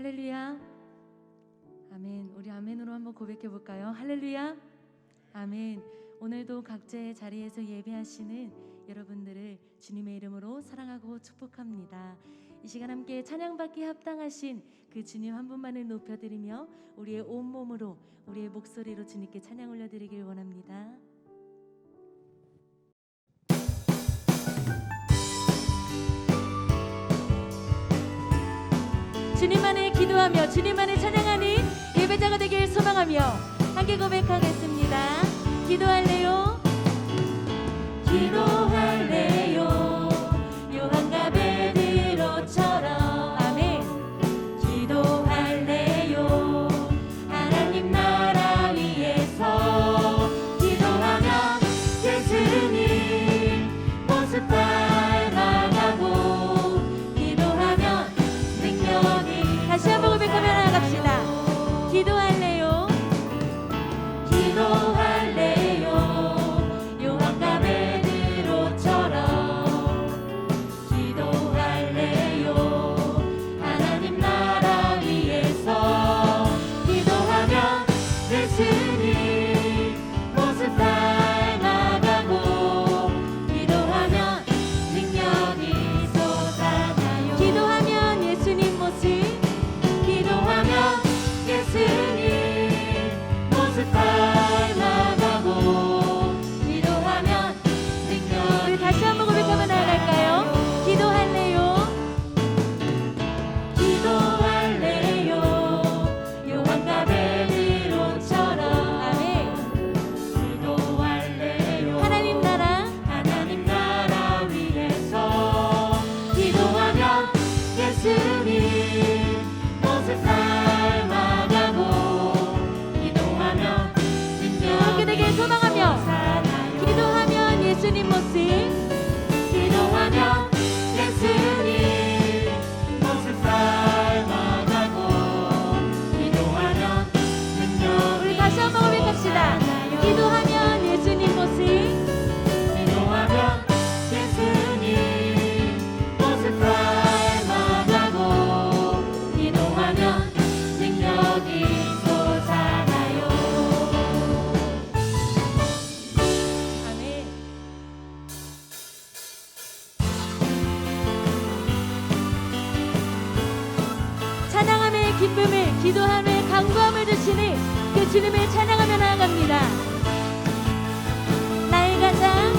할렐루야. 아멘. 우리 아멘으로 한번 고백해 볼까요? 할렐루야. 아멘. 오늘도 각자의 자리에서 예배하시는 여러분들을 주님의 이름으로 사랑하고 축복합니다. 이 시간 함께 찬양받기에 합당하신 그 주님 한 분만을 높여드리며 우리의 온몸으로 우리의 목소리로 주님께 찬양 올려드리길 원합니다. 주님만을 기도하며 주님만을 찬양하는 예배자가 되길 소망하며 함께 고백하겠습니다. 기도할래요? 기도할래요? 요한과 베드로처럼. 아멘. 기도할래요? 하나님 나라 위에서 기도하면 예수님 모습 닮아가고 기도하면 능력이. 다시 한번 고백하며 나아갑시다. 기도할래요? 기도할래요? 요한과 베드로처럼 기도할래요? 하나님 나라 위에서 기도하면 예수님 모습 닮아가고 기도하면 능력이 솟아나요. 기도하면 예수님 모습, 기도하면 예수님 모습 닮아가고 기도하면 능력. 우리 다시 한번 고백하며 나아갈까요? 기도할래요? 기도할래요? 요한과 베드로처럼. 아멘. 기도할래요? 하나님 나라 위에서 기도하면 예수님 모습 닮아가고 기도하면 함께 되길 소망하며 기도하면 예수님 모습, 기도하면 예수님 모습 닮아가고 기도하면 능력. 우리 다시 한번 고백합시다. 기도하면 예수님 모습, 기도하면 예수님 모습 닮아가고 기도하면 능력이 솟아나요. 아멘. 찬양함의 기쁨을, 기도함의 강구함을 주시는 그 주님을 찬양하며 나아갑니다. 나의 가장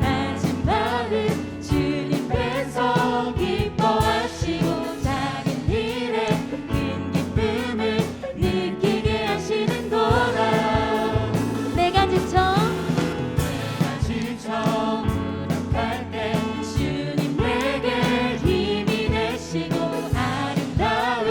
낮은 마음 주님 뵈서 기뻐하시고 작은 일에 큰 기쁨을 느끼게 하시는도다. 내가 지쳐 무력할 때 주님 내게 힘이 되시고 아름다운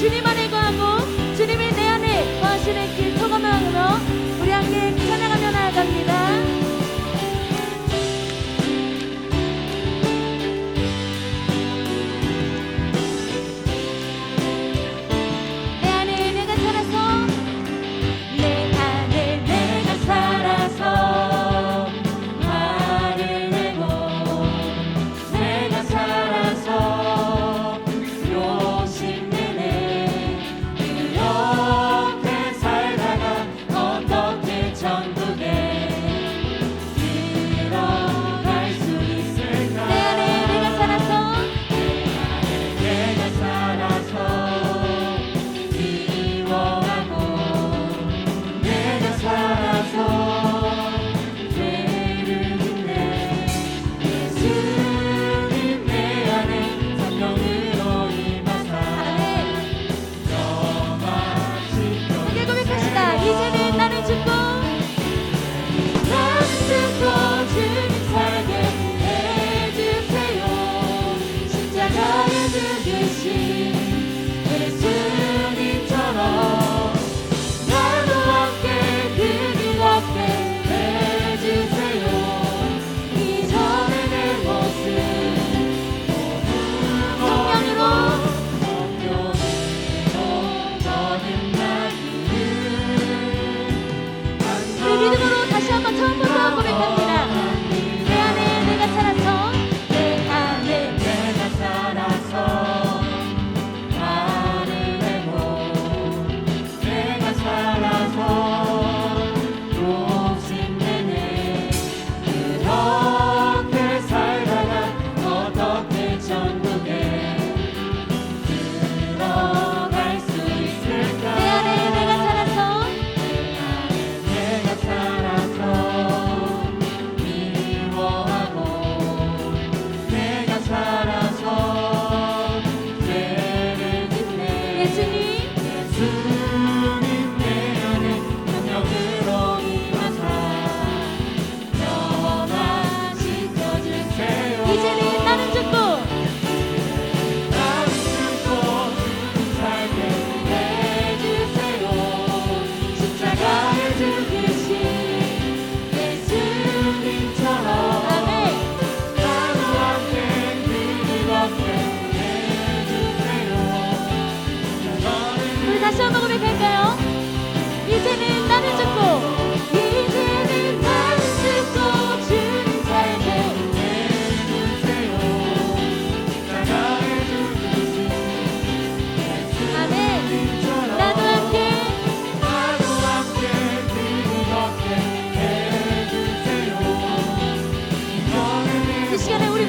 주님 안에 거하고 주님이 내 안에 거하시는 길 소감함으로 우리 함께 찬양하며 나아갑니다.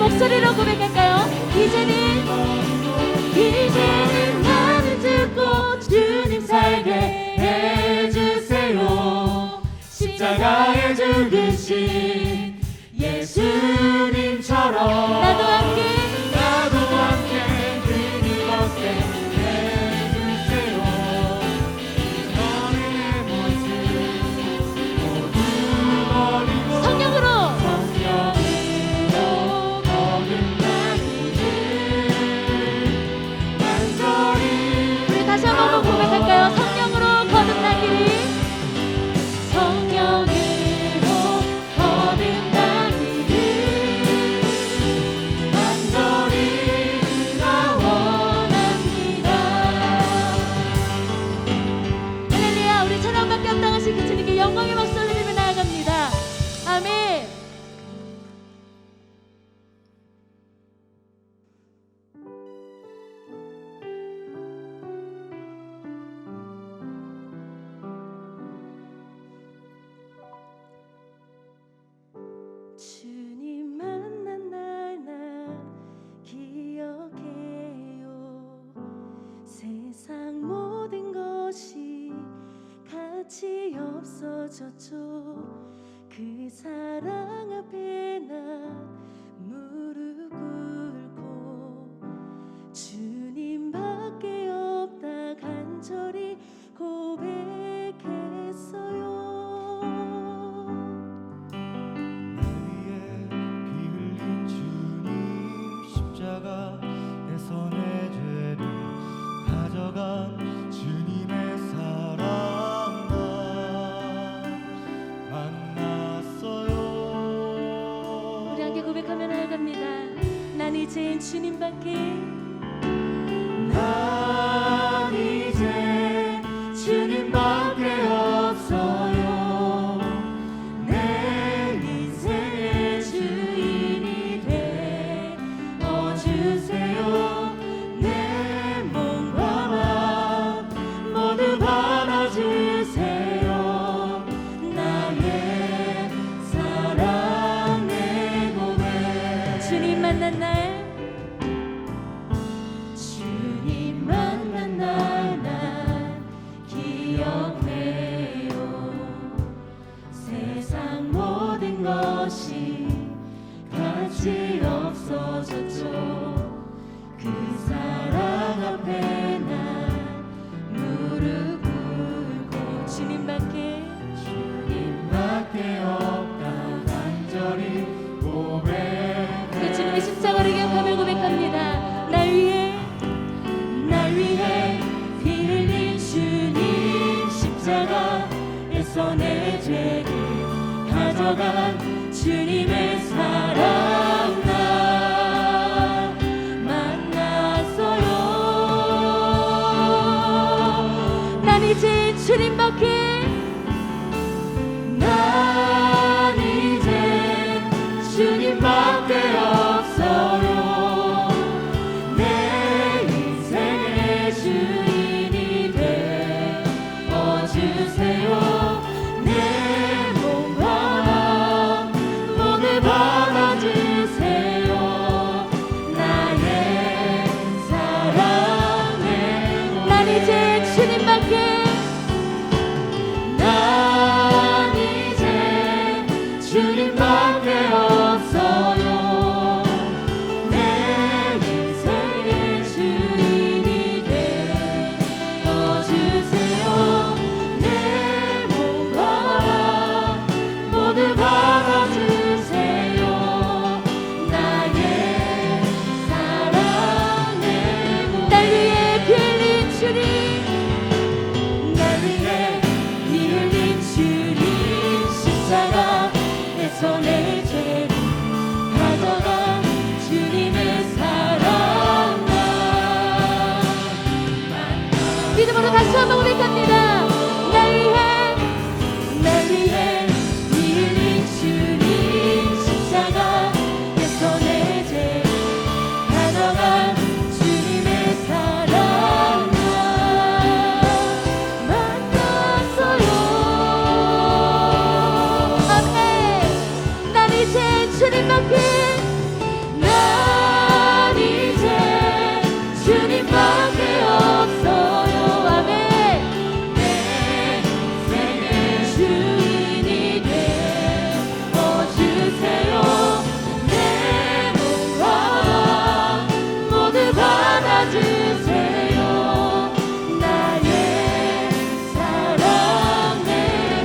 목소리로 고백할까요? 이제는 나를 듣고 주님 살게 해주세요. 십자가에 죽으신 예수님처럼 나도 함께 그리 걷게 해주세요. 너의 모습 모두 버리고 성령으로 다시 한번 고백할까요? 성령으로 거듭나기를, 성령으로 거듭나기를 간절히 나 원합니다. 할렐루야. 우리 찬양받게 합당하신 그 주님께 영광의 박수 올리며 나아갑니다. 아멘. 주님 만난 날 나 기억해요. 세상 모든 것이 가치 없어졌죠. 그 사랑 앞에 난 무릎 꿇고 주님밖에 없다 간절히 고백했어요. 십자가에서 내 죄를 가져가 가져간 주님의 사랑 나 만났어요. 우리 함께 고백하며 나아갑니다. 난 이제 주님밖에 난 이제 주님밖에 없어요. 내 인생의 주인이 되어 주세요. 내 몸과 맘 모두 받아주세요. 나의 사랑 내 고백. 주님 만난 날 주님 만난 날 난 기억해요. 세상 모든 것이 가치 없어졌죠. 그 사랑 앞에 난 무릎 꿇고 주님밖에 주님밖에 없다 간절히 고백. 그 주님의 십자가를 기억하며 고백합니다. 날 위해 피 흘린 주님 십자가에서 내 죄를 가져간 주님의 사랑 나 만났어요. 난 이제 주님밖에 난 이제 주님밖에 없어요. 내 인생의 주인이 되어 주세요. 내 몸과 마음 모두 받아주세요. 나의 사랑의 난 이제 주님밖에 난 이제 주님밖에 없어요. 내 인생의 주인이 되어 주세요. 내 몸과 마음 모두 받아주세요. 나의 사랑의 고백. 날 위해 피 흘린 주님 날 위해 피 흘린 주님 십자가에서 내 죄를 가져간 주님의 사랑 나 믿음으로 다시 한번 고백합니다. 날 위해 피 흘린 주님 십자가에서 내 죄를 가져간 주님의 사랑 나 만났어요. 아멘. 난 이제 주님밖에 난 이제 주님밖에 없어요. 아멘. 내 인생의 주인이 되어 주세요. 내 몸과 마음 모두 받아주세요. 나의 사랑 내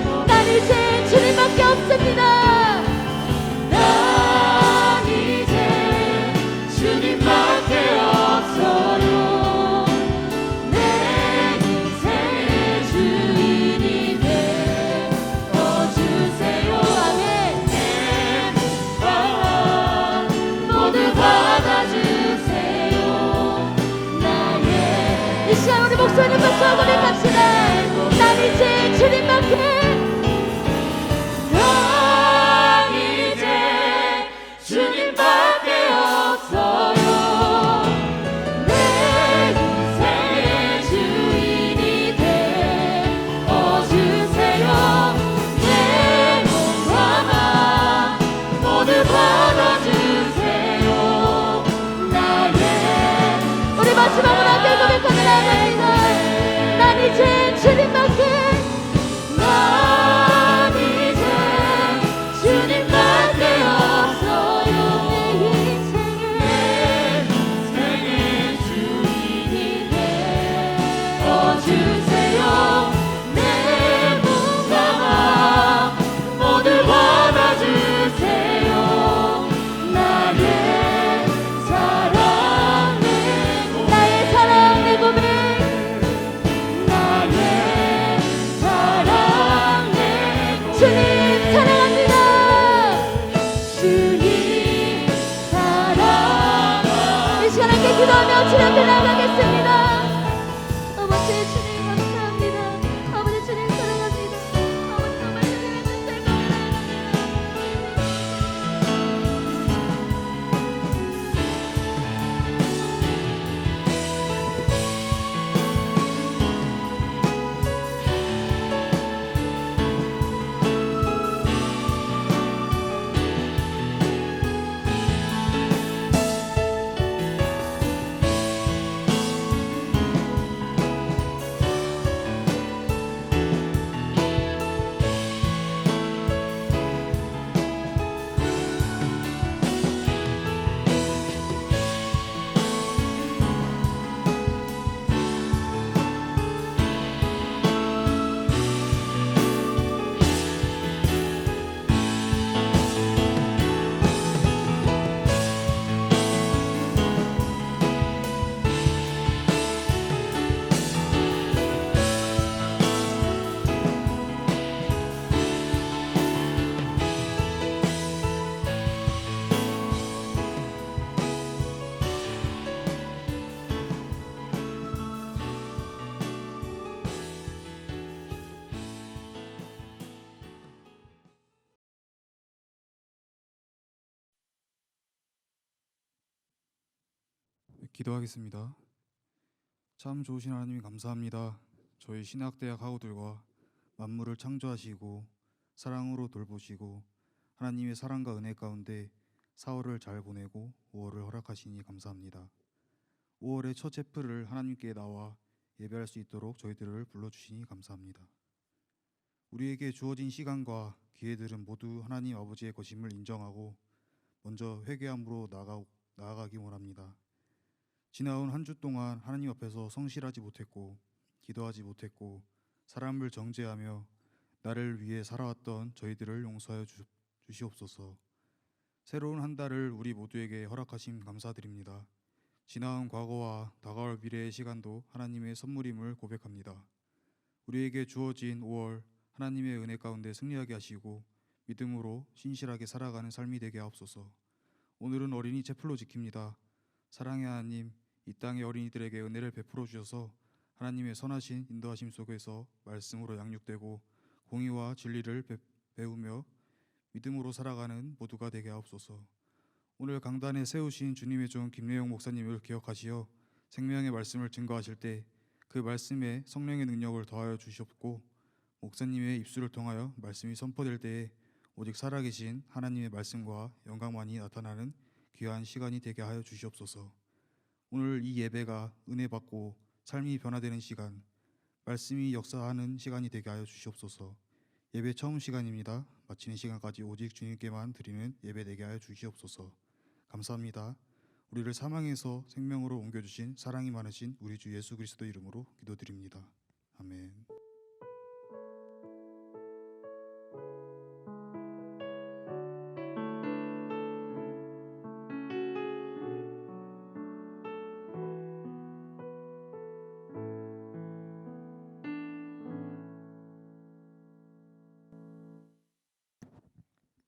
고백. 난 이제 주님밖에 없습니다. 난 이제 주님밖에 없어요. 내 인생의 주인이 되어 주세요. 아멘. 내 몸과 모두 받아주세요. 나의 이 시간 우리 목소리를 높여 고백합시다. 난 이제 주님밖에 난 이제 주님밖에 없어요. 내 인생의 주인이 되어 주세요. 내 몸과 마음 모두 받아주세요. 나의 우리 마지막으로 함께 고백하며 나아갑니다. 난 이제 주님밖에 난 아버지 주님 감사합니다. 아버지 주님 사랑합니다. 아버지 정말 주님 있는 생명을 기도하겠습니다. 참 좋으신 하나님 감사합니다. 저희 신학대학 학우들과 만물을 창조하시고 사랑으로 돌보시고 하나님의 사랑과 은혜 가운데 4월을 잘 보내고 5월을 허락하시니 감사합니다. 5월의 첫 제프를 하나님께 나와 예배할 수 있도록 저희들을 불러주시니 감사합니다. 우리에게 주어진 시간과 기회들은 모두 하나님 아버지의 것임을 인정하고 먼저 회개함으로 나아가기 원합니다. 지나온 한 주 동안 하나님 앞에서 성실하지 못했고 기도하지 못했고 사람을 정죄하며 나를 위해 살아왔던 저희들을 용서하여 주시옵소서. 새로운 한 달을 우리 모두에게 허락하심 감사드립니다. 지나온 과거와 다가올 미래의 시간도 하나님의 선물임을 고백합니다. 우리에게 주어진 5월 하나님의 은혜 가운데 승리하게 하시고 믿음으로 신실하게 살아가는 삶이 되게 하옵소서. 오늘은 어린이 제풀로 지킵니다. 사랑의 하나님, 이 땅의 어린이들에게 은혜를 베풀어 주셔서 하나님의 선하신 인도하심 속에서 말씀으로 양육되고 공의와 진리를 배우며 믿음으로 살아가는 모두가 되게 하옵소서. 오늘 강단에 세우신 주님의 종 김래용 목사님을 기억하시어 생명의 말씀을 증거하실 때 그 말씀에 성령의 능력을 더하여 주시옵고 목사님의 입술을 통하여 말씀이 선포될 때에 오직 살아계신 하나님의 말씀과 영광만이 나타나는 귀한 시간이 되게 하여 주시옵소서. 오늘 이 예배가 은혜 받고 삶이 변화되는 시간, 말씀이 역사하는 시간이 되게 하여 주시옵소서. 예배 처음 시간입니다. 마치는 시간까지 오직 주님께만 드리는 예배 되게 하여 주시옵소서. 감사합니다. 우리를 사망에서 생명으로 옮겨주신 사랑이 많으신 우리 주 예수 그리스도 이름으로 기도드립니다. 아멘.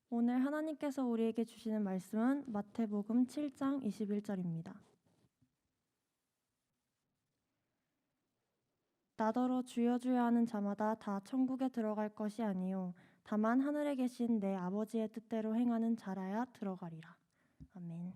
오늘 하나님께서 우리에게 주시는 말씀은 마태복음 7장 21절입니다. 나더러 주여 주여 하는 자마다 다 천국에 들어갈 것이 아니요 다만 하늘에 계신 내 아버지의 뜻대로 행하는 자라야 들어가리라. 아멘.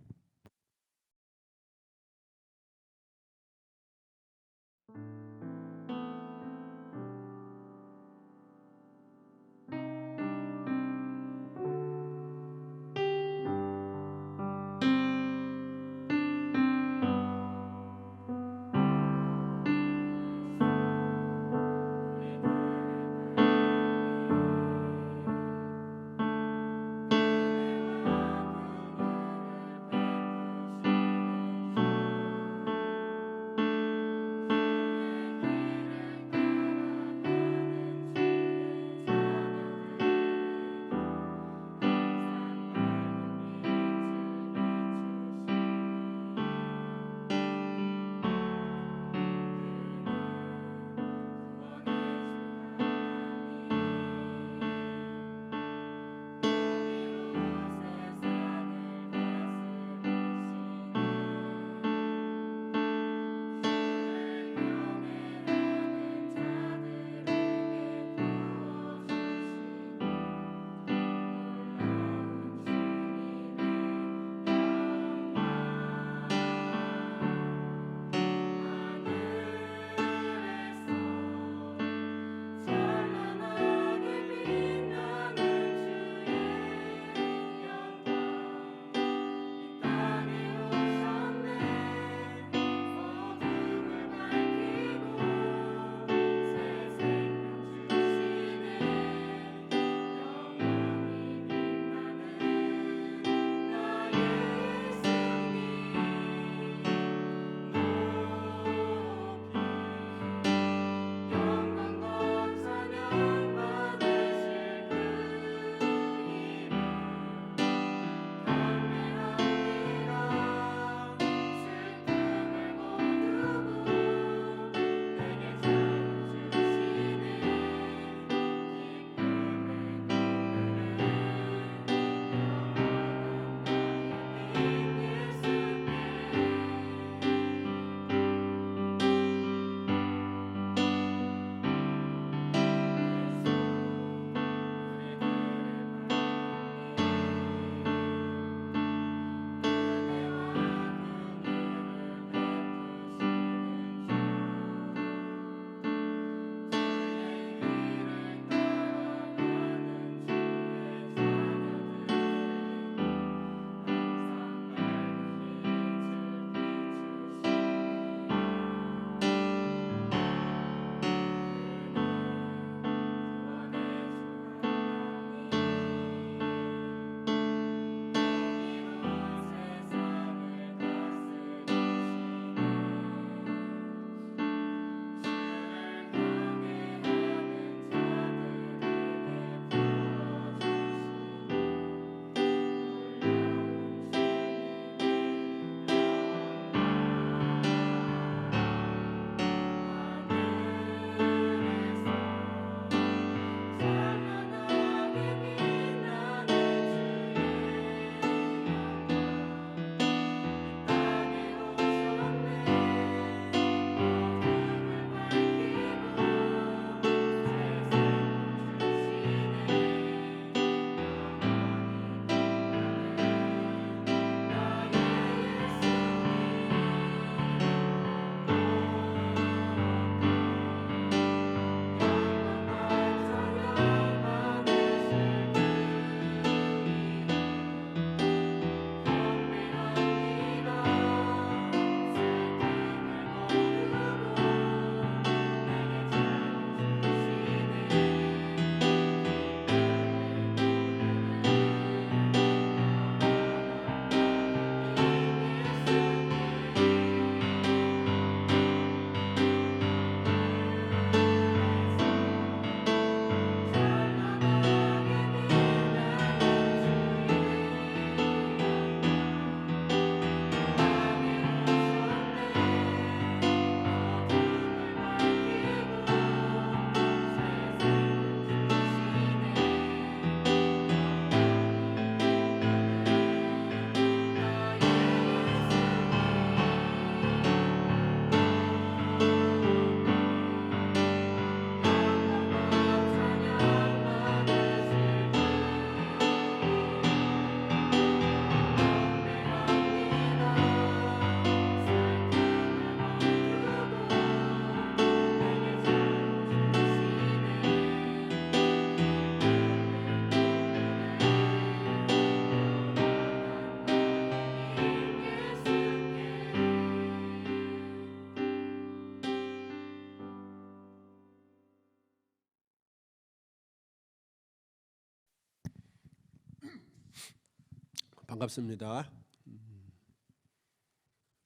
반갑습니다.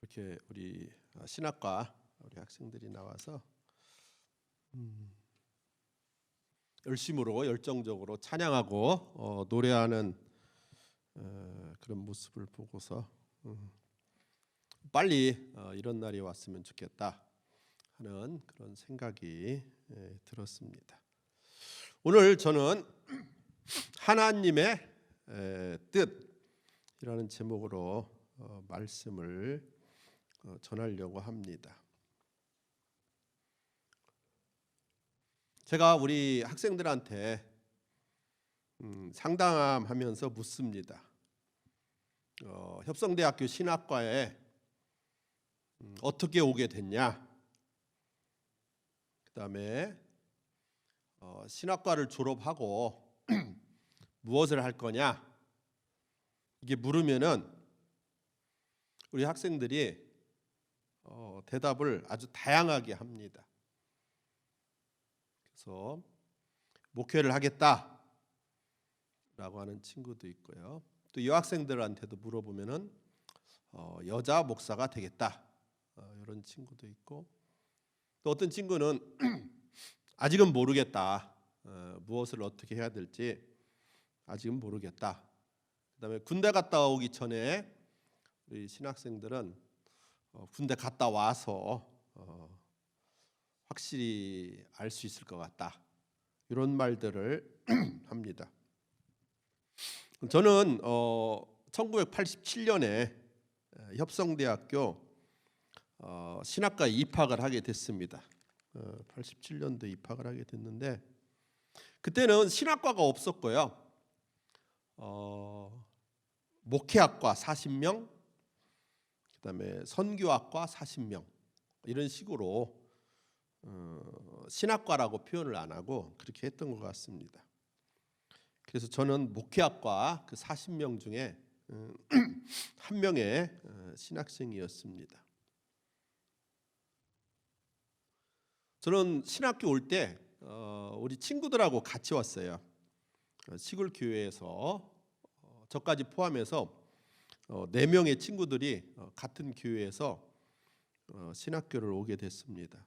이렇게 우리 신학과 우리 학생들이 나와서 열심으로 열정적으로 찬양하고 노래하는 그런 모습을 보고서 빨리 이런 날이 왔으면 좋겠다 하는 그런 생각이 들었습니다. 오늘 저는 하나님의 뜻이라는 제목으로 말씀을 전하려고 합니다. 제가 우리 학생들한테 상담하면서 묻습니다. 협성대학교 신학과에 어떻게 오게 됐냐? 그다음에 신학과를 졸업하고 무엇을 할 거냐? 이게 물으면은 우리 학생들이 대답을 아주 다양하게 합니다. 그래서 목회를 하겠다라고 하는 친구도 있고요. 또 여학생들한테도 물어보면은 여자 목사가 되겠다 이런 친구도 있고, 또 어떤 친구는 아직은 모르겠다. 무엇을 어떻게 해야 될지 아직은 모르겠다. 그다음에 군대 갔다 오기 전에 우리 신학생들은 군대 갔다 와서 확실히 알 수 있을 것 같다. 이런 말들을 합니다. 저는 1987년에 협성대학교 신학과에 입학을 하게 됐습니다. 87년도에 입학을 하게 됐는데 그때는 신학과가 없었고요. 목회학과 40명, 그다음에 선교학과 40명 이런 식으로 신학과라고 표현을 안 하고 그렇게 했던 것 같습니다. 그래서 저는 목회학과 그 40명 중에 한 명의 신학생이었습니다. 저는 신학교 올 때 우리 친구들하고 같이 왔어요. 시골 교회에서 저까지 포함해서 4명의 친구들이 같은 교회에서 신학교를 오게 됐습니다.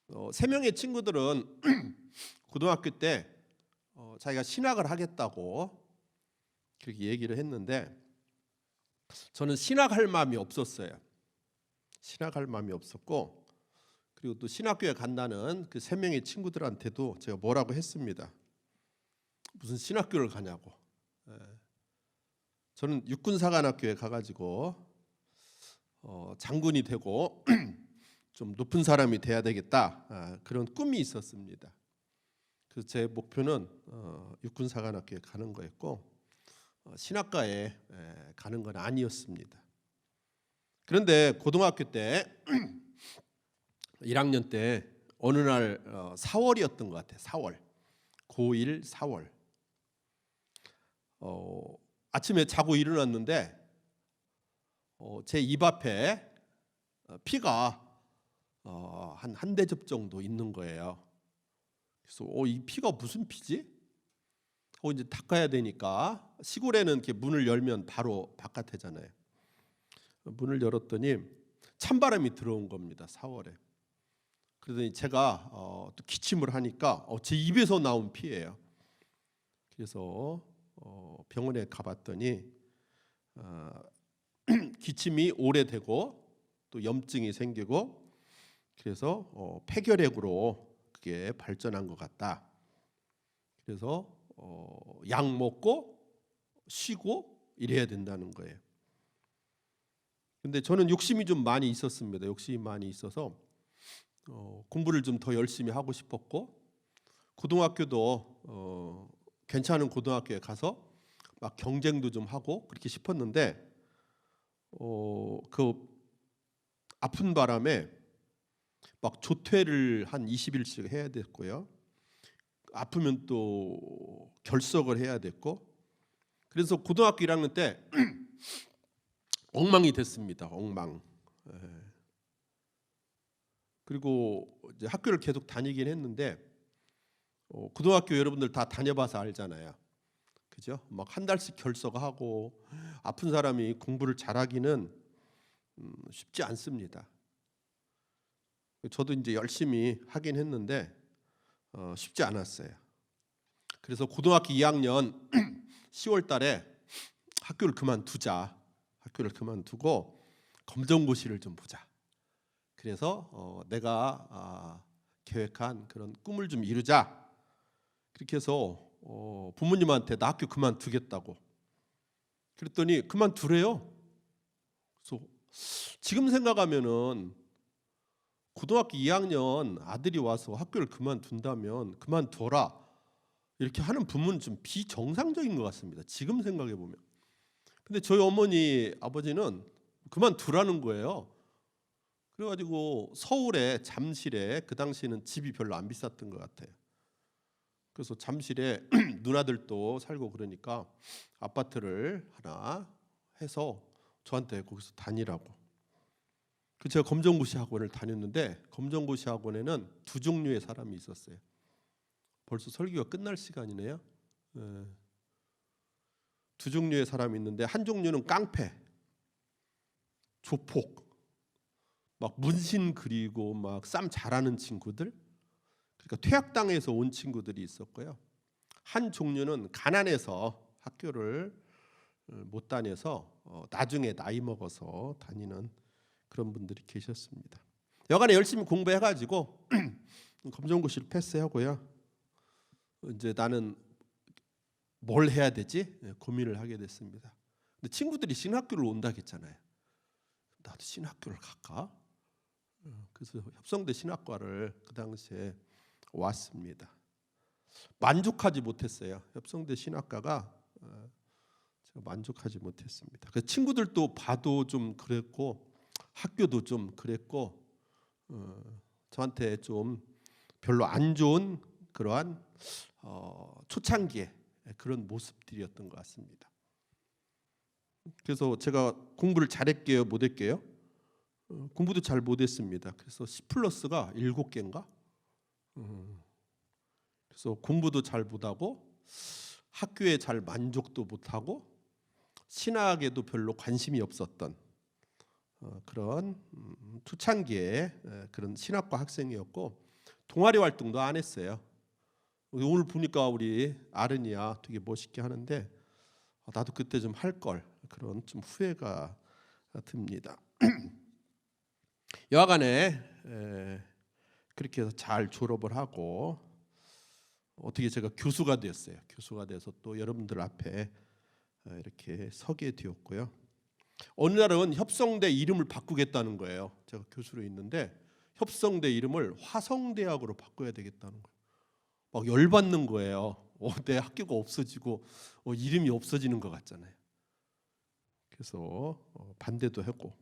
3명의 친구들은 고등학교 때 자기가 신학을 하겠다고 그렇게 얘기를 했는데 저는 신학할 마음이 없었어요. 신학할 마음이 없었고, 그리고 또 신학교에 간다는 그 3명의 친구들한테도 제가 뭐라고 했습니다. 무슨 신학교를 가냐고. 저는 육군사관학교에 가가지고 장군이 되고 좀 높은 사람이 돼야 되겠다, 그런 꿈이 있었습니다. 그래서 제 목표는 육군사관학교에 가는 거였고 신학과에 가는 건 아니었습니다. 그런데 고등학교 때 1학년 때 어느 날 4월이었던 것 같아요. 4월, 고1 4월. 아침에 자고 일어났는데 제 입 앞에 피가 한 대접 정도 있는 거예요. 그래서 이 피가 무슨 피지? 하고 이제 닦아야 되니까 시골에는 이렇게 문을 열면 바로 바깥이잖아요. 문을 열었더니 찬바람이 들어온 겁니다. 4월에. 그러더니 제가 또 기침을 하니까 제 입에서 나온 피예요. 그래서 병원에 가봤더니 기침이 오래되고 또 염증이 생기고 그래서 폐결핵으로 그게 발전한 것 같다. 그래서 약 먹고 쉬고 이래야 된다는 거예요. 근데 저는 욕심이 좀 많이 있었습니다. 욕심이 많이 있어서 공부를 좀 더 열심히 하고 싶었고, 고등학교도 괜찮은 고등학교에 가서 막 경쟁도 좀 하고 그렇게 싶었는데 그 아픈 바람에 막 조퇴를 한 20일씩 해야 됐고요. 아프면 또 결석을 해야 됐고, 그래서 고등학교 1학년 때 엉망이 됐습니다. 엉망. 그리고 이제 학교를 계속 다니긴 했는데 고등학교 여러분들 다 다녀봐서 알잖아요. 그죠? 막 한 달씩 결석하고 아픈 사람이 공부를 잘하기는 쉽지 않습니다. 저도 이제 열심히 하긴 했는데 쉽지 않았어요. 그래서 고등학교 2학년 10월 달에 학교를 그만두자. 학교를 그만두고 검정고시를 좀 보자. 그래서 내가 계획한 그런 꿈을 좀 이루자. 그렇게 해서 부모님한테 나 학교 그만두겠다고. 그랬더니 그만두래요. 그래서 지금 생각하면은 고등학교 2학년 아들이 와서 학교를 그만둔다면 그만둬라 이렇게 하는 부모는 좀 비정상적인 것 같습니다. 지금 생각해 보면. 근데 저희 어머니 아버지는 그만두라는 거예요. 그래가지고 서울에 잠실에 그 당시에는 집이 별로 안 비쌌던 것 같아요. 그래서 잠실에 누나들도 살고 그러니까 아파트를 하나 해서 저한테 거기서 다니라고. 그 제가 검정고시 학원을 다녔는데 검정고시 학원에는 두 종류의 사람이 있었어요. 벌써 설교가 끝날 시간이네요. 두 종류의 사람이 있는데 한 종류는 깡패, 조폭, 막 문신 그리고 막 쌈 잘하는 친구들, 그러니까 퇴학당해서 온 친구들이 있었고요. 한 종류는 가난해서 학교를 못 다녀서 나중에 나이 먹어서 다니는 그런 분들이 계셨습니다. 여간에 열심히 공부해가지고 검정고시를 패스하고요. 이제 나는 뭘 해야 되지? 고민을 하게 됐습니다. 근데 친구들이 신학교를 온다 했잖아요. 나도 신학교를 갈까? 그래서 협성대 신학과를 그 당시에 왔습니다. 만족하지 못했어요. 협성대 신학과가 제가 만족하지 못했습니다. 그 친구들도 봐도 좀 그랬고 학교도 좀 그랬고 저한테 좀 별로 안 좋은 그러한 초창기에 그런 모습들이었던 것 같습니다. 그래서 제가 공부를 잘했게요, 못했게요? 공부도 잘 못했습니다. 그래서 C+가 7개인가? 그래서 공부도 잘 못하고 학교에 잘 만족도 못하고 신학에도 별로 관심이 없었던 그런 초창기에 그런 신학과 학생이었고 동아리 활동도 안 했어요. 오늘 보니까 우리 아른이야 되게 멋있게 하는데 나도 그때 좀 할 걸 그런 좀 후회가 듭니다. 여하간에 그렇게 해서 잘 졸업을 하고 어떻게 제가 교수가 됐어요. 교수가 돼서 또 여러분들 앞에 이렇게 서게 되었고요. 어느 날은 협성대 이름을 바꾸겠다는 거예요. 제가 교수로 있는데 협성대 이름을 화성대학으로 바꿔야 되겠다는 거예요. 막 열받는 거예요. 내 학교가 없어지고 이름이 없어지는 것 같잖아요. 그래서 반대도 했고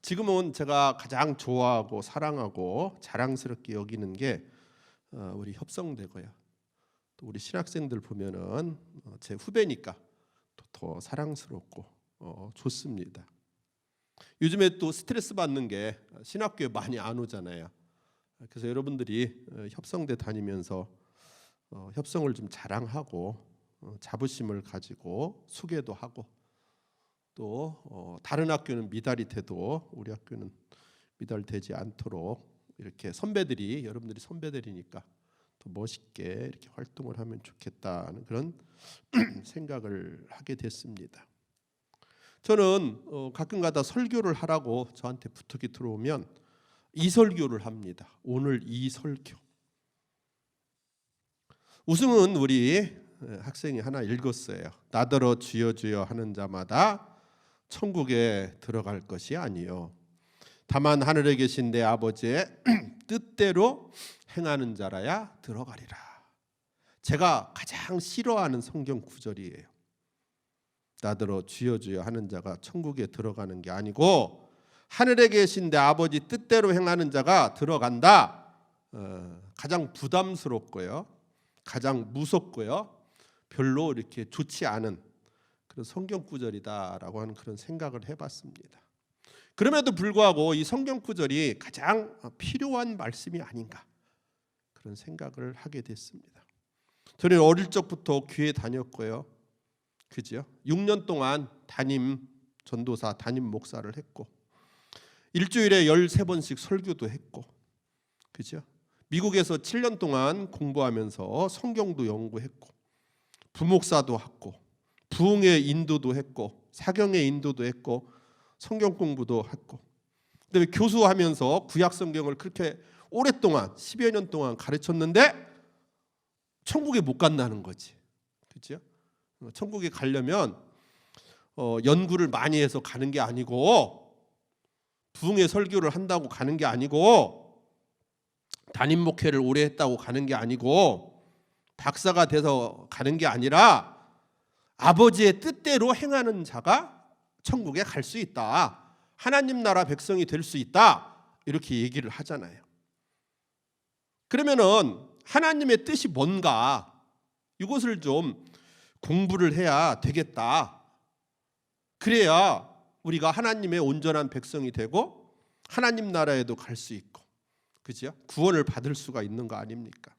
지금은 제가 가장 좋아하고 사랑하고 자랑스럽게 여기는 게 우리 협성대고요. 또 우리 신학생들 보면은 제 후배니까 더 사랑스럽고 좋습니다. 요즘에 또 스트레스 받는 게 신학교에 많이 안 오잖아요. 그래서 여러분들이 협성대 다니면서 협성을 좀 자랑하고 자부심을 가지고 소개도 하고 또 다른 학교는 미달이 돼도 우리 학교는 미달되지 않도록 이렇게 선배들이 여러분들이 선배들이니까 더 멋있게 이렇게 활동을 하면 좋겠다는 그런 생각을 하게 됐습니다. 저는 가끔가다 설교를 하라고 저한테 부탁이 들어오면 이 설교를 합니다. 오늘 이 설교. 웃음은 우리 학생이 하나 읽었어요. 나더러 주여 주여 하는 자마다 천국에 들어갈 것이 아니요 다만 하늘에 계신 내 아버지의 뜻대로 행하는 자라야 들어가리라. 제가 가장 싫어하는 성경 구절이에요. 나더러 주여 주여 하는 자가 천국에 들어가는 게 아니고 하늘에 계신 내 아버지 뜻대로 행하는 자가 들어간다. 가장 부담스럽고요. 가장 무섭고요. 별로 이렇게 좋지 않은 그런 성경 구절이다라고 하는 그런 생각을 해봤습니다. 그럼에도 불구하고 이 성경 구절이 가장 필요한 말씀이 아닌가 그런 생각을 하게 됐습니다. 저는 어릴 적부터 교회 다녔고요. 그죠? 6년 동안 담임 전도사, 담임 목사를 했고 일주일에 13번씩 설교도 했고, 그죠? 미국에서 7년 동안 공부하면서 성경도 연구했고, 부목사도 했고, 부흥의 인도도 했고, 사경의 인도도 했고, 성경 공부도 했고, 그다음에 교수하면서 구약 성경을 그렇게 오랫동안 10여 년 동안 가르쳤는데 천국에 못 간다는 거지, 그렇죠? 천국에 가려면 연구를 많이 해서 가는 게 아니고, 부흥의 설교를 한다고 가는 게 아니고, 담임 목회를 오래 했다고 가는 게 아니고, 박사가 돼서 가는 게 아니라 아버지의 뜻대로 행하는 자가 천국에 갈 수 있다, 하나님 나라 백성이 될 수 있다, 이렇게 얘기를 하잖아요. 그러면은 하나님의 뜻이 뭔가 이것을 좀 공부를 해야 되겠다. 그래야 우리가 하나님의 온전한 백성이 되고 하나님 나라에도 갈 수 있고, 그죠? 구원을 받을 수가 있는 거 아닙니까?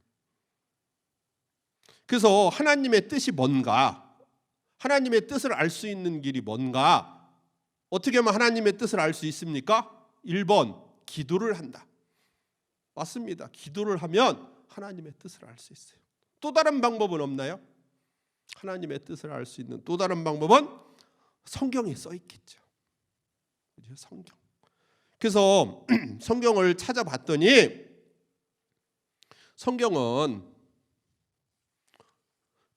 그래서 하나님의 뜻이 뭔가, 하나님의 뜻을 알 수 있는 길이 뭔가, 어떻게 하면 하나님의 뜻을 알 수 있습니까? 1번, 기도를 한다. 맞습니다. 기도를 하면 하나님의 뜻을 알 수 있어요. 또 다른 방법은 없나요? 하나님의 뜻을 알 수 있는 또 다른 방법은 성경에 써 있겠죠. 성경. 그래서 성경을 찾아봤더니 성경은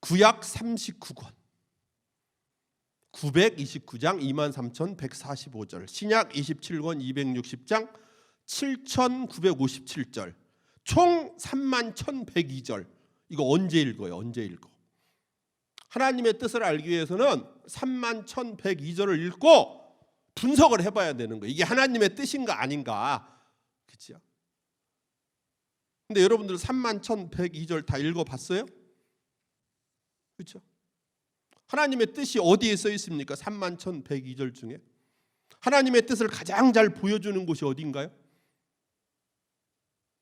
구약 39권, 929장 23,145절, 신약 27권 260장 7,957절, 총 31,102절. 이거 언제 읽어요? 언제 읽어? 하나님의 뜻을 알기 위해서는 31,102절을 읽고 분석을 해봐야 되는 거예요. 이게 하나님의 뜻인가 아닌가, 그렇죠? 근데 여러분들 31,102절 다 읽어봤어요? 그렇죠? 하나님의 뜻이 어디에 써 있습니까? 31,102절 중에 하나님의 뜻을 가장 잘 보여주는 곳이 어딘가요?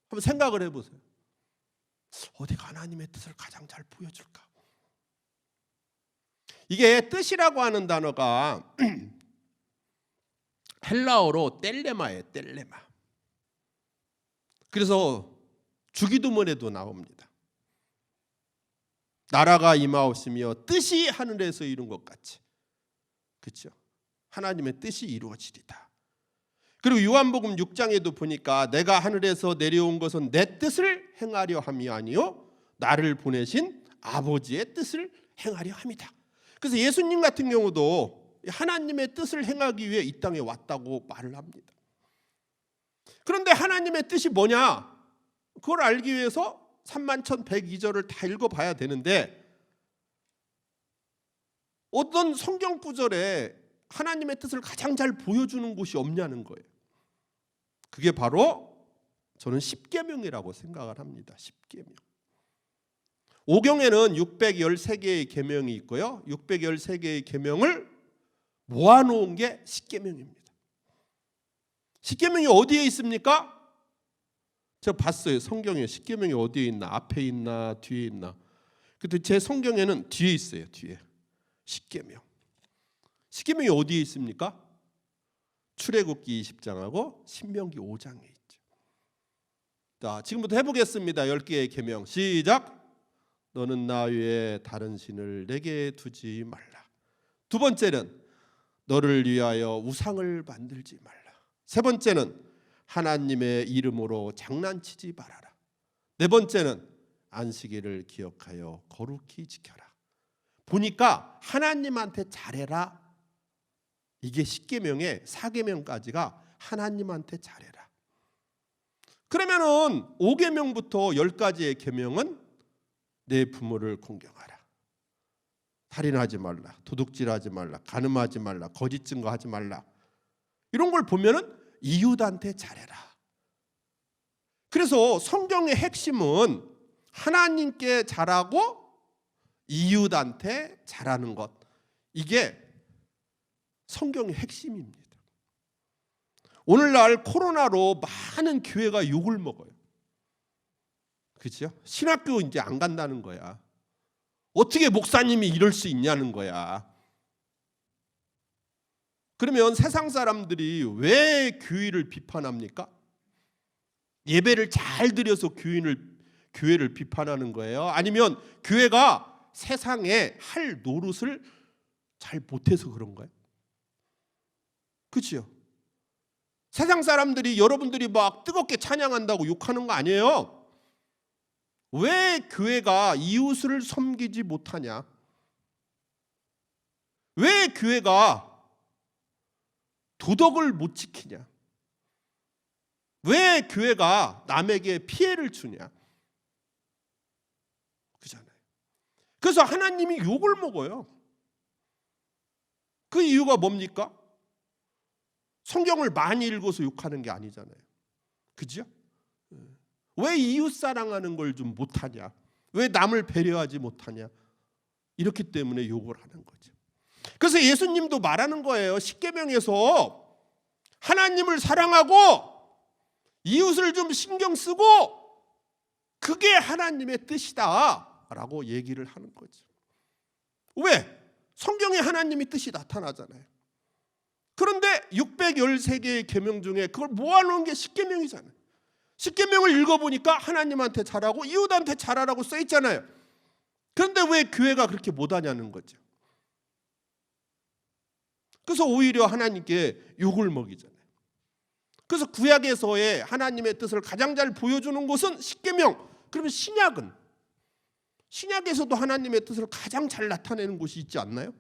한번 생각을 해보세요. 어디가 하나님의 뜻을 가장 잘 보여줄까? 이게 뜻이라고 하는 단어가 헬라어로 텔레마예요. 텔레마. 그래서 주기도문에도 나옵니다. 나라가 임하옵시며 뜻이 하늘에서 이룬 것 같이, 그렇죠? 하나님의 뜻이 이루어지리다. 그리고 요한복음 6장에도 보니까 내가 하늘에서 내려온 것은 내 뜻을 행하려 함이 아니요 나를 보내신 아버지의 뜻을 행하려 함이다. 그래서 예수님 같은 경우도 하나님의 뜻을 행하기 위해 이 땅에 왔다고 말을 합니다. 그런데 하나님의 뜻이 뭐냐? 그걸 알기 위해서 31,102절을 다 읽어봐야 되는데 어떤 성경 구절에 하나님의 뜻을 가장 잘 보여주는 곳이 없냐는 거예요. 그게 바로 저는 십계명이라고 생각을 합니다. 십계명. 오경에는 613개의 계명이 있고요. 613개의 계명을 모아놓은 게 십계명입니다. 십계명이 어디에 있습니까? 제가 봤어요. 성경에 십계명이 어디에 있나, 앞에 있나, 뒤에 있나. 근데 제 성경에는 뒤에 있어요. 뒤에 십계명. 십계명이 어디에 있습니까? 출애굽기 20장하고 신명기 5장에 있죠. 자, 지금부터 해보겠습니다. 10개의 계명. 시작. 너는 나 외에 다른 신을 내게 두지 말라. 두 번째는 너를 위하여 우상을 만들지 말라. 세 번째는 하나님의 이름으로 장난치지 말아라. 네 번째는 안식일을 기억하여 거룩히 지켜라. 보니까 하나님한테 잘해라. 이게 10계명에 4계명까지가 하나님한테 잘해라. 그러면은 5계명부터 10가지의 계명은 내 부모를 공경하라. 살인하지 말라. 도둑질하지 말라. 간음하지 말라. 거짓 증거하지 말라. 이런 걸 보면은 이웃한테 잘해라. 그래서 성경의 핵심은 하나님께 잘하고 이웃한테 잘하는 것. 이게 성경의 핵심입니다. 오늘날 코로나로 많은 교회가 욕을 먹어요. 그렇죠? 신학교 이제 안 간다는 거야. 어떻게 목사님이 이럴 수 있냐는 거야. 그러면 세상 사람들이 왜 교회를 비판합니까? 예배를 잘 드려서 교회를 비판하는 거예요? 아니면 교회가 세상에 할 노릇을 잘 못해서 그런 거예요? 그렇죠? 세상 사람들이 여러분들이 막 뜨겁게 찬양한다고 욕하는 거 아니에요? 왜 교회가 이웃을 섬기지 못하냐? 왜 교회가 도덕을 못 지키냐? 왜 교회가 남에게 피해를 주냐? 그잖아요. 그래서 하나님이 욕을 먹어요. 그 이유가 뭡니까? 성경을 많이 읽어서 욕하는 게 아니잖아요. 그죠? 왜 이웃 사랑하는 걸 좀 못하냐? 왜 남을 배려하지 못하냐? 이렇기 때문에 욕을 하는 거죠. 그래서 예수님도 말하는 거예요. 십계명에서 하나님을 사랑하고 이웃을 좀 신경 쓰고 그게 하나님의 뜻이다 라고 얘기를 하는 거죠. 왜? 성경에 하나님의 뜻이 나타나잖아요. 그런데 613개의 계명 중에 그걸 모아놓은 게 십계명이잖아요. 십계명을 읽어보니까 하나님한테 잘하고 이웃한테 잘하라고 써있잖아요. 그런데 왜 교회가 그렇게 못하냐는 거죠. 그래서 오히려 하나님께 욕을 먹이잖아요. 그래서 구약에서의 하나님의 뜻을 가장 잘 보여주는 곳은 십계명. 그러면 신약에서도 하나님의 뜻을 가장 잘 나타내는 곳이 있지 않나요?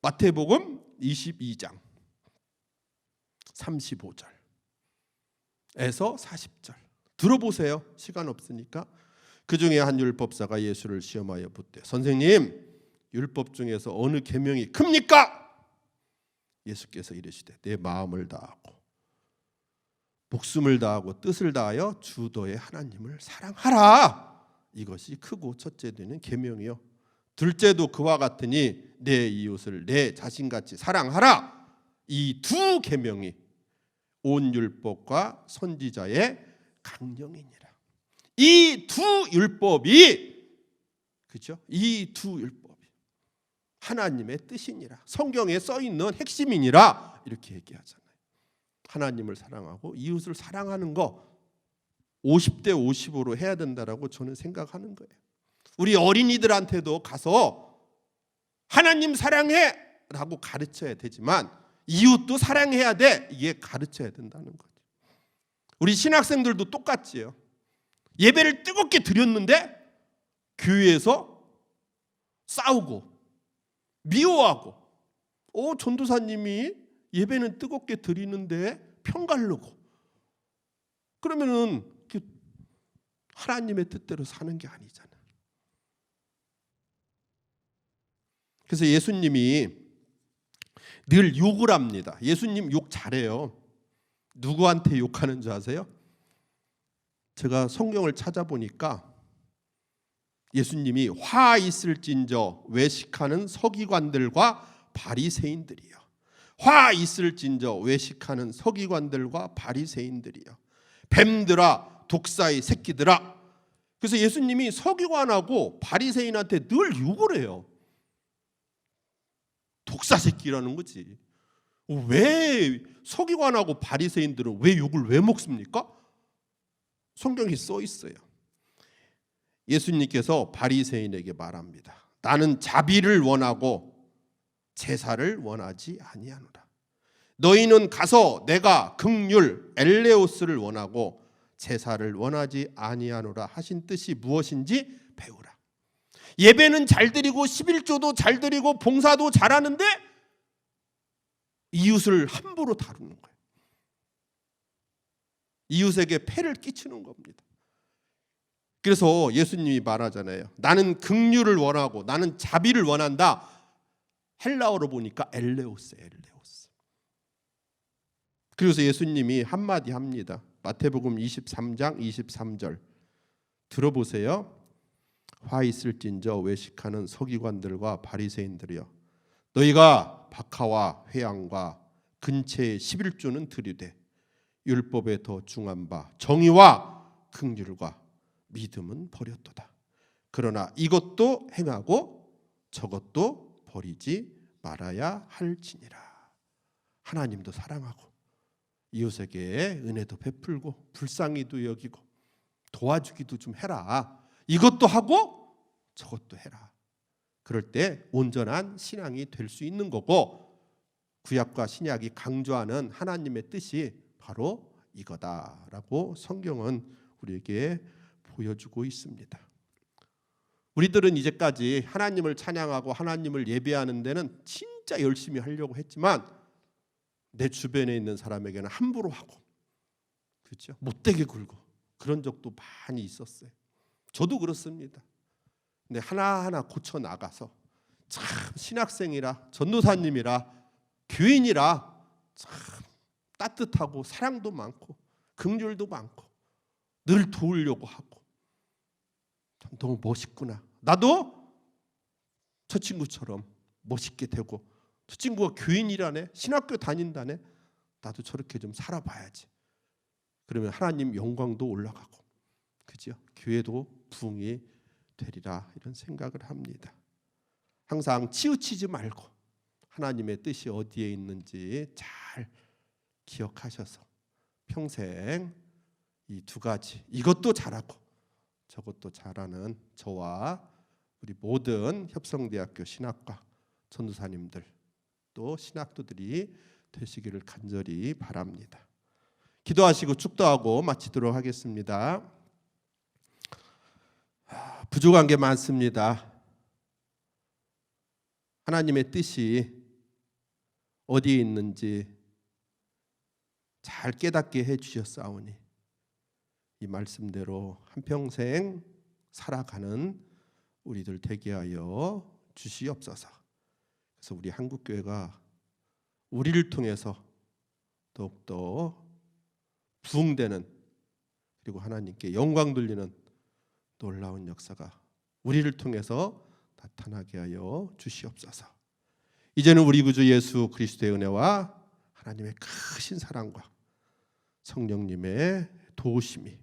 마태복음 22장 35절에서 40절 들어보세요. 시간 없으니까. 그 중에 한 율법사가 예수를 시험하여 묻되 선생님 율법 중에서 어느 계명이 큽니까? 예수께서 이르시되 내 마음을 다하고 목숨을 다하고 뜻을 다하여 주 너의 하나님을 사랑하라. 이것이 크고 첫째 되는 계명이요. 둘째도 그와 같으니 내 이웃을 내 자신같이 사랑하라. 이 두 계명이 온 율법과 선지자의 강령이니라. 이 두 율법이 그죠? 이 두 율법이 하나님의 뜻이니라. 성경에 써 있는 핵심이니라. 이렇게 얘기하잖아요. 하나님을 사랑하고 이웃을 사랑하는 거 50대 50으로 해야 된다라고 저는 생각하는 거예요. 우리 어린이들한테도 가서 하나님 사랑해 라고 가르쳐야 되지만 이웃도 사랑해야 돼. 이게 가르쳐야 된다는 거죠. 우리 신학생들도 똑같지요. 예배를 뜨겁게 드렸는데 교회에서 싸우고 미워하고 전도사님이 예배는 뜨겁게 드리는데 편가르고 그러면은 하나님의 뜻대로 사는 게 아니잖아요. 그래서 예수님이 늘 욕을 합니다. 예수님 욕 잘해요. 누구한테 욕하는 줄 아세요? 제가 성경을 찾아보니까 예수님이 화 있을진저 외식하는 서기관들과 바리새인들이요. 화 있을진저 외식하는 서기관들과 바리새인들이요. 뱀들아 독사의 새끼들아. 그래서 예수님이 서기관하고 바리새인한테 늘 욕을 해요. 독사 새끼라는 거지. 왜 서기관하고 바리새인들은 왜 욕을 왜 먹습니까? 성경에 써 있어요. 예수님께서 바리새인에게 말합니다. 나는 자비를 원하고 제사를 원하지 아니하노라. 너희는 가서 내가 긍휼 엘레오스를 원하고 제사를 원하지 아니하노라 하신 뜻이 무엇인지 배우라. 예배는 잘 드리고 11조도 잘 드리고 봉사도 잘하는데 이웃을 함부로 다루는 거예요. 이웃에게 폐를 끼치는 겁니다. 그래서 예수님이 말하잖아요. 나는 긍휼을 원하고 나는 자비를 원한다. 헬라어로 보니까 엘레오스예요. 엘레오스. 그래서 예수님이 한마디 합니다. 마태복음 23장 23절 들어보세요. 화 있을진저 외식하는 서기관들과 바리새인들이여 너희가 박하와 회양과 근체의 11조는 드리되 율법에 더 중한 바 정의와 긍휼과 믿음은 버렸도다. 그러나 이것도 행하고 저것도 버리지 말아야 할지니라. 하나님도 사랑하고 이웃에게 은혜도 베풀고 불쌍히도 여기고 도와주기도 좀 해라. 이것도 하고 저것도 해라. 그럴 때 온전한 신앙이 될 수 있는 거고, 구약과 신약이 강조하는 하나님의 뜻이 바로 이거다라고 성경은 우리에게 보여주고 있습니다. 우리들은 이제까지 하나님을 찬양하고 하나님을 예배하는 데는 진짜 열심히 하려고 했지만 내 주변에 있는 사람에게는 함부로 하고, 그렇죠? 못되게 굴고 그런 적도 많이 있었어요. 저도 그렇습니다. 근데 하나하나 고쳐 나가서 참 신학생이라 전도사님이라 교인이라 참 따뜻하고 사랑도 많고 긍휼도 많고 늘 도우려고 하고 참 너무 멋있구나. 나도 저 친구처럼 멋있게 되고, 저 친구가 교인이라네, 신학교 다닌다네, 나도 저렇게 좀 살아봐야지. 그러면 하나님 영광도 올라가고, 그죠? 교회도 부흥이 되리라, 이런 생각을 합니다. 항상 치우치지 말고 하나님의 뜻이 어디에 있는지 잘 기억하셔서 평생 이 두 가지, 이것도 잘하고 저것도 잘하는 저와 우리 모든 협성대학교 신학과 전도사님들 또 신학도들이 되시기를 간절히 바랍니다. 기도하시고 축도하고 마치도록 하겠습니다. 부족한 게 많습니다. 하나님의 뜻이 어디에 있는지 잘 깨닫게 해주셨사오니 이 말씀대로 한평생 살아가는 우리들 되게 하여 주시옵소서. 그래서 우리 한국교회가 우리를 통해서 더욱더 부흥되는, 그리고 하나님께 영광 돌리는 놀라운 역사가 우리를 통해서 나타나게 하여 주시옵소서. 이제는 우리 구주 예수 그리스도의 은혜와 하나님의 크신 사랑과 성령님의 도우심이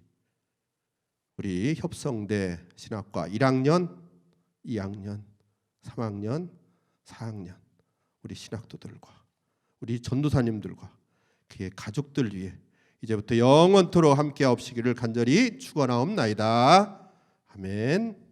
우리 협성대 신학과 1학년, 2학년, 3학년, 4학년 우리 신학도들과 우리 전도사님들과 그의 가족들 위해 이제부터 영원토록 함께하옵시기를 간절히 축원하옵나이다. 아멘.